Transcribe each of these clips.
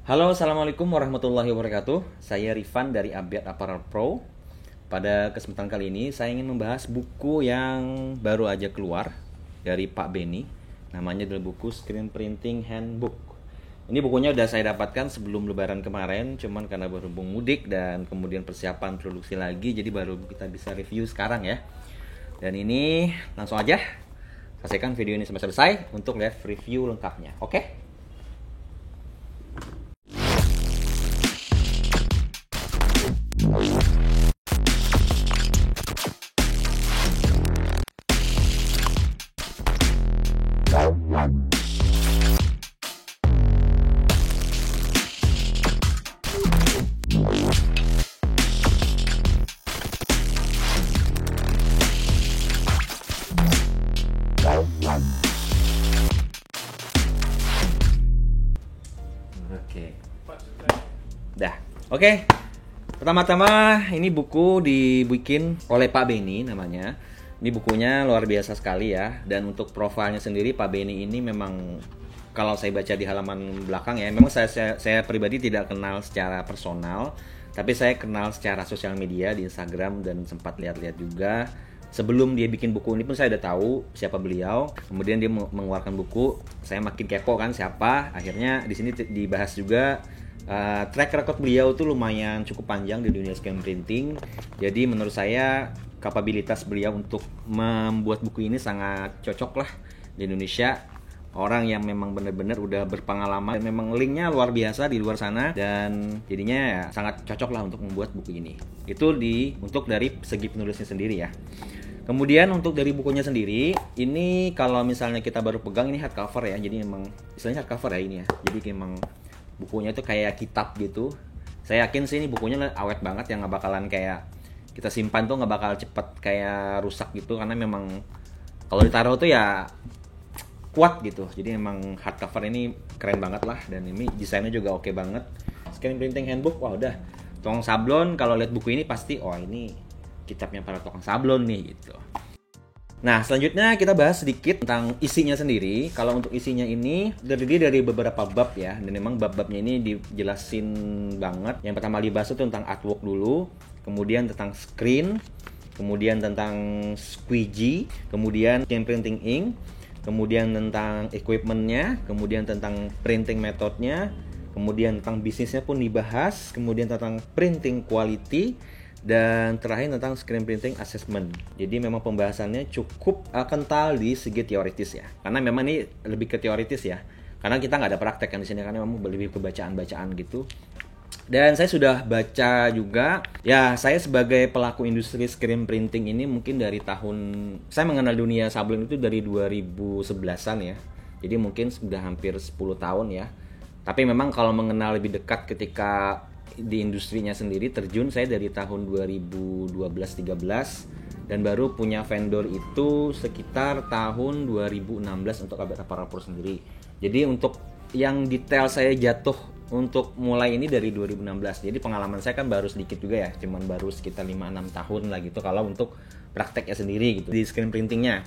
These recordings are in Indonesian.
Halo, assalamualaikum warahmatullahi wabarakatuh. Saya Rifan dari Abiyat Apparel Pro. Pada kesempatan kali ini, saya ingin membahas buku yang baru aja keluar dari Pak Beni. Namanya adalah buku Screen Printing Handbook. Ini bukunya udah saya dapatkan sebelum Lebaran kemarin, cuman karena berhubung mudik dan kemudian persiapan produksi lagi, jadi baru kita bisa review sekarang ya. Dan ini langsung aja saksikan video ini sampai selesai untuk lihat review lengkapnya. Oke? Oke. Dah. Oke. Pertama-tama ini buku dibikin oleh Pak Beni namanya. Ini bukunya luar biasa sekali ya. Dan untuk profilnya sendiri Pak Beni ini memang kalau saya baca di halaman belakang ya, memang saya pribadi tidak kenal secara personal, tapi saya kenal secara sosial media di Instagram dan sempat lihat-lihat juga. Sebelum dia bikin buku ini pun saya udah tahu siapa beliau. Kemudian dia mengeluarkan buku, saya makin kepo kan siapa. Akhirnya di sini dibahas juga track record beliau tuh lumayan cukup panjang di dunia screen printing. Jadi menurut saya kapabilitas beliau untuk membuat buku ini sangat cocok lah di Indonesia. Orang yang memang benar-benar udah berpengalaman dan memang linknya luar biasa di luar sana, dan jadinya ya sangat cocok lah untuk membuat buku ini. Itu untuk dari segi penulisnya sendiri ya. Kemudian untuk dari bukunya sendiri, ini kalau misalnya kita baru pegang ini hardcover ya, jadi memang istilahnya hardcover ya ini ya. Jadi memang bukunya itu kayak kitab gitu. Saya yakin sih ini bukunya awet banget, yang nggak bakalan kayak kita simpan tuh nggak bakal cepet kayak rusak gitu, karena memang kalau ditaruh tuh ya kuat gitu. Jadi memang hardcover ini keren banget lah, dan ini desainnya juga oke banget. Screen Printing Handbook, wah udah tukang sablon kalau lihat buku ini pasti ini kitabnya para tukang sablon nih gitu. Nah, selanjutnya kita bahas sedikit tentang isinya sendiri. Kalau untuk isinya ini terdiri dari beberapa bab ya, dan memang bab-babnya ini dijelasin banget. Yang pertama dibahas itu tentang artwork dulu, kemudian tentang screen, kemudian tentang squeegee, kemudian screen printing ink, kemudian tentang equipmentnya, kemudian tentang printing metodenya, kemudian tentang bisnisnya pun dibahas, kemudian tentang printing quality, dan terakhir tentang screen printing assessment. Jadi memang pembahasannya cukup kental di segi teoritis ya, karena memang ini lebih ke teoritis ya, karena kita nggak ada praktek kan di sini, karena memang lebih ke bacaan-bacaan gitu. Dan saya sudah baca juga, ya saya sebagai pelaku industri screen printing ini mungkin dari saya mengenal dunia sablon itu dari 2011-an ya. Jadi mungkin sudah hampir 10 tahun ya. Tapi memang kalau mengenal lebih dekat ketika di industrinya sendiri terjun, saya dari tahun 2012-13, dan baru punya vendor itu sekitar tahun 2016 untuk Abiyat Apparel Pro sendiri. Jadi untuk yang detail saya jatuh untuk mulai ini dari 2016. Jadi pengalaman saya kan baru sedikit juga ya, cuman baru sekitar 5-6 tahun lah gitu kalau untuk prakteknya sendiri gitu di screen printingnya.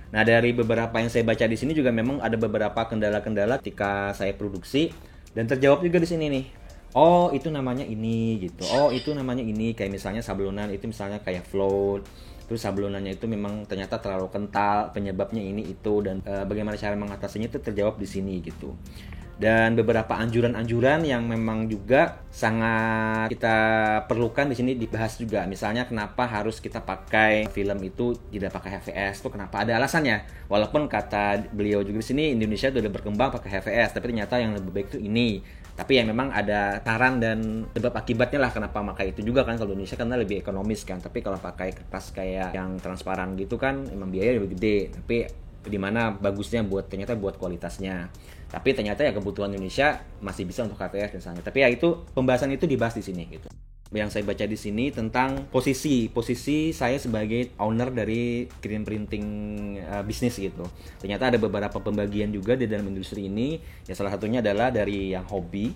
Nah, dari beberapa yang saya baca di sini juga memang ada beberapa kendala-kendala ketika saya produksi, dan terjawab juga di sini nih. Oh, itu namanya ini gitu. Oh, itu namanya ini, kayak misalnya sablonan itu misalnya kayak float. Terus sablonannya itu memang ternyata terlalu kental, penyebabnya ini itu, dan bagaimana cara mengatasinya itu terjawab di sini gitu. Dan beberapa anjuran-anjuran yang memang juga sangat kita perlukan di sini dibahas juga. Misalnya kenapa harus kita pakai film itu tidak pakai HVS, itu kenapa, ada alasannya. Walaupun kata beliau juga di sini Indonesia sudah berkembang pakai HVS, tapi ternyata yang lebih baik itu ini. Tapi ya memang ada saran dan sebab akibatnya lah kenapa pakai itu juga kan. Kalau Indonesia kan lebih ekonomis kan, tapi kalau pakai kertas kayak yang transparan gitu kan emang biaya lebih gede. Tapi di mana bagusnya ternyata buat kualitasnya. Tapi ternyata ya kebutuhan Indonesia masih bisa untuk KTS misalnya. Tapi ya itu pembahasan itu dibahas di sini gitu. Yang saya baca di sini tentang posisi saya sebagai owner dari screen printing bisnis gitu. Ternyata ada beberapa pembagian juga di dalam industri ini. Ya salah satunya adalah dari yang hobi,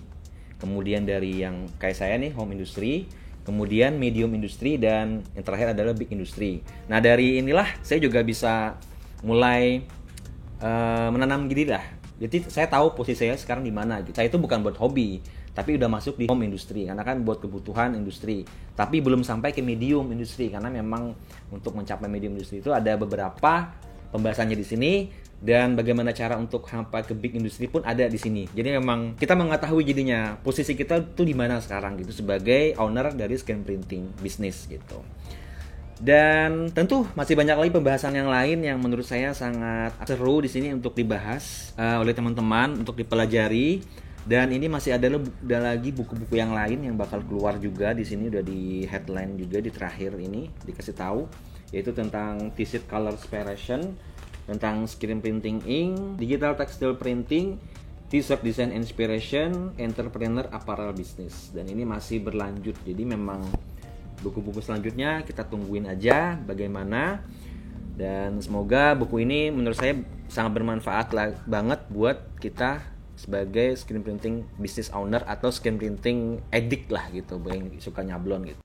kemudian dari yang kayak saya nih home industry, kemudian medium industry, dan yang terakhir adalah big industry. Nah, dari inilah saya juga bisa mulai menanam gini lah. Jadi saya tahu posisi saya sekarang di mana. Saya itu bukan buat hobi, tapi udah masuk di home industry karena kan buat kebutuhan industri, tapi belum sampai ke medium industri karena memang untuk mencapai medium industri itu ada beberapa pembahasannya di sini, dan bagaimana cara untuk sampai ke big industry pun ada di sini. Jadi memang kita mengetahui jadinya posisi kita tuh di mana sekarang gitu sebagai owner dari scan printing bisnis gitu. Dan tentu masih banyak lagi pembahasan yang lain yang menurut saya sangat seru di sini untuk dibahas oleh teman-teman, untuk dipelajari. Dan ini masih ada lagi buku-buku yang lain yang bakal keluar juga di sini, udah di headline juga di terakhir ini dikasih tahu, yaitu tentang T-sheet color separation, tentang screen printing ink, digital textile printing, T-shirt design inspiration, entrepreneur apparel business. Dan ini masih berlanjut. Jadi memang buku-buku selanjutnya kita tungguin aja bagaimana. Dan semoga buku ini menurut saya sangat bermanfaat banget buat kita sebagai screen printing business owner atau screen printing addict lah gitu, yang suka nyablon gitu.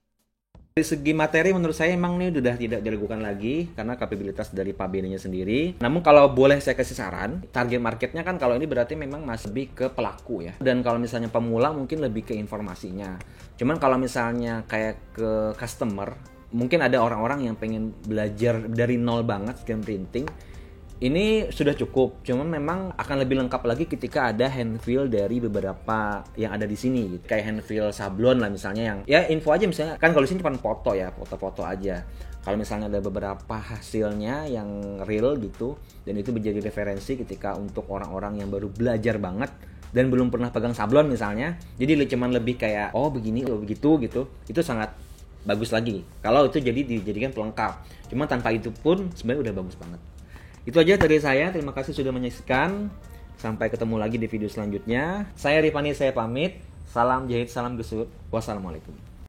Dari segi materi menurut saya emang ini sudah tidak diragukan lagi karena kapabilitas dari Pak Benny-nya sendiri. Namun kalau boleh saya kasih saran, target marketnya kan kalau ini berarti memang masih lebih ke pelaku ya. Dan kalau misalnya pemula mungkin lebih ke informasinya. Cuman kalau misalnya kayak ke customer, mungkin ada orang-orang yang pengen belajar dari nol banget screen printing. Ini sudah cukup, cuman memang akan lebih lengkap lagi ketika ada hand fill dari beberapa yang ada di sini gitu. Kayak hand fill sablon lah misalnya, yang ya info aja misalnya, kan kalau di sini cuma foto ya, foto-foto aja. Kalau misalnya ada beberapa hasilnya yang real gitu, dan itu menjadi referensi ketika untuk orang-orang yang baru belajar banget dan belum pernah pegang sablon misalnya, jadi cuman lebih kayak oh begini, oh begitu gitu, itu sangat bagus lagi. Kalau itu jadi dijadikan pelengkap, cuman tanpa itu pun sebenarnya udah bagus banget. Itu aja dari saya, terima kasih sudah menyaksikan. Sampai ketemu lagi di video selanjutnya. Saya Rifani, saya pamit. Salam jahit, salam gesut. Wassalamualaikum.